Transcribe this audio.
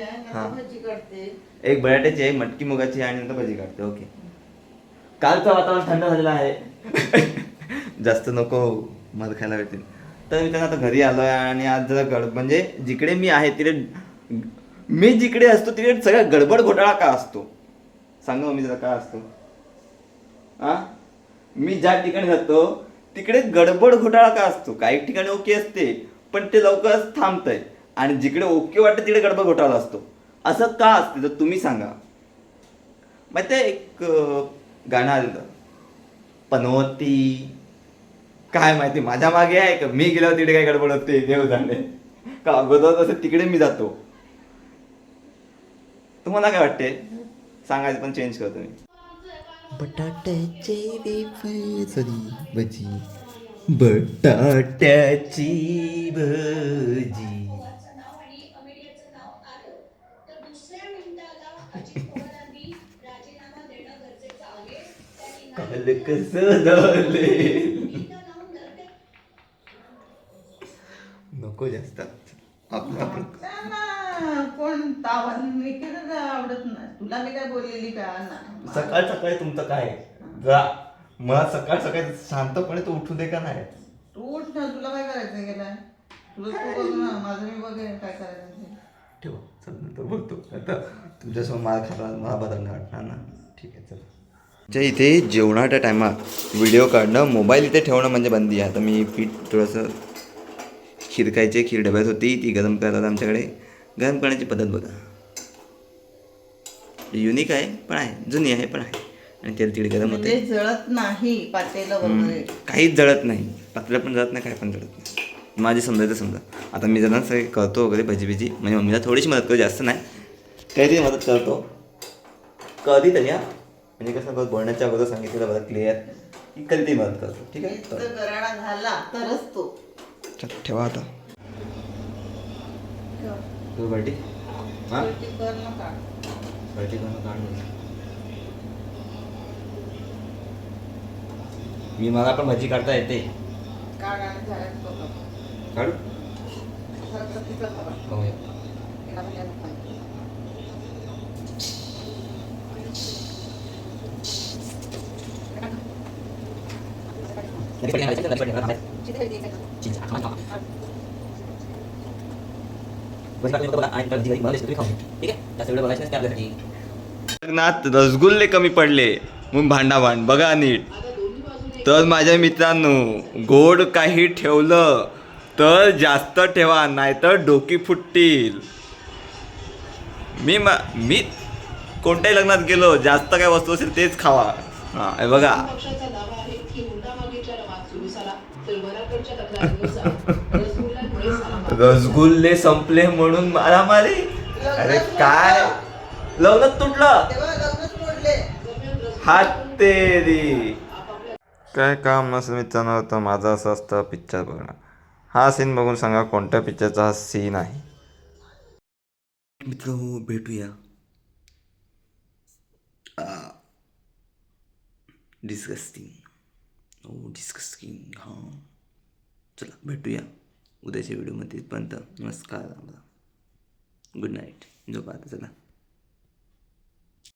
हा भजी काढते. एक बटाट्याची आहे, मटकी मुगाची आणि नंतर भजी काढते. ओके. कालचं वातावरण थंड झालेलं आहे. जास्त नको मध खायला भेटेल. तर मी त्यांना आता घरी आलो आहे आणि आज जरा म्हणजे जिकडे मी आहे तिकडे मी जिकडे असतो तिकडे सगळा गडबड घोटाळा का असतो सांगा मी जरा का असतो. हा मी ज्या ठिकाणी जातो तिकडे गडबड घोटाळा का असतो. काही ठिकाणी ओके असते पण ते लवकरच थांबतंय आणि जिकडे ओके वाटतं तिकडे गडबड घोटाळा असतो. असं का असते तर तुम्ही सांगा. माहिती आहे एक गाणं आलेलं पनवती काय माहिती माझ्या मागे आहे का मी गेल्यावर तिकडे काय गडबड होते देव जाणे का अगोदर तसं तिकडे मी जातो. तुम्हाला काय वाटते सांगायचं पण चेंज करतो मी. बटाट्याचे वेफर सॉरी भजी बटाट्याची भजी काल कसं झाले नको जास्त आपलं आपण कोण तावन मी केलं आवडत नाही तुला. मी काय बोललेली का ना सकाळ सकाळी तुमचं काय जा मला सकाळ सकाळी शांतपणे तू उठू दे का नाही. तू उठ ना तुला काय करायचं गेलाय तुझं तू बघ ना माझं मी बघेन काय करायचं. ठेव चल नंतर बोलतो आता तुमच्यासमोर मला खायला मला बदलणं वाटणार ना. ठीक आहे चल. म्हणजे इथे जेवणाच्या टायमात व्हिडिओ काढणं मोबाईल इथे ठेवणं म्हणजे बंदी आहे. आता मी पीठ थोडंसं खीर खायची खीर डब्यात होती ती गरम करतात आमच्याकडे. गरम करण्याची पद्धत बघा युनिक आहे पण आहे जुनी आहे पण आहे आणि तेल तिकडे गरम होते. जळत नाही पातेलं वगैरे काहीच जळत नाही पातळं पण जळत नाही काय पण जळत नाही. माझी समजायचं समजा आता मी जरा सगळे करतो वगैरे भजी भजी म्हणजे मम्मीला थोडीशी मदत करतो जास्त नाही काहीतरी मदत करतो कधी तरी. म्हणजे कसं बघ बोलण्याच्या अगोदर सांगितलेलं बघा क्लिअर की कधी मदत करतो. ठीक आहे गराडा झाला तरच तो चल ठेवा आता तू बर्टी हां बर्टी करणं काढ. मी मला पण भजी काढता येते काढू बघूया. लग्नात रसगुल्ले कमी पडले म्हणून भांडाभांड बघा नीट. तर माझ्या मित्रांनो गोड काही ठेवलं तर जास्त ठेवा नाहीतर डोकी फुटतील. मी कोणत्याही लग्नात गेलो जास्त काय वस्तू असेल तेच खावा. हां हे बघा रसगुल्ले संपले म्हणून मारामारी. अरे काय लग्न तुटलं हात तेरी काय काम नसेल मित्रांनो होतं माझं असं असतं पिक्चर बघणं. हा सीन बघून सांगा कोणत्या पिक्चरचा हा सीन आहे. मित्र भेटूया डिस्कस्टिंग डिस्कस्टिंग हां चला भेटूया उद्याच्या व्हिडिओमध्ये. पण नमस्कार गुड नाईट झोपा आता चला.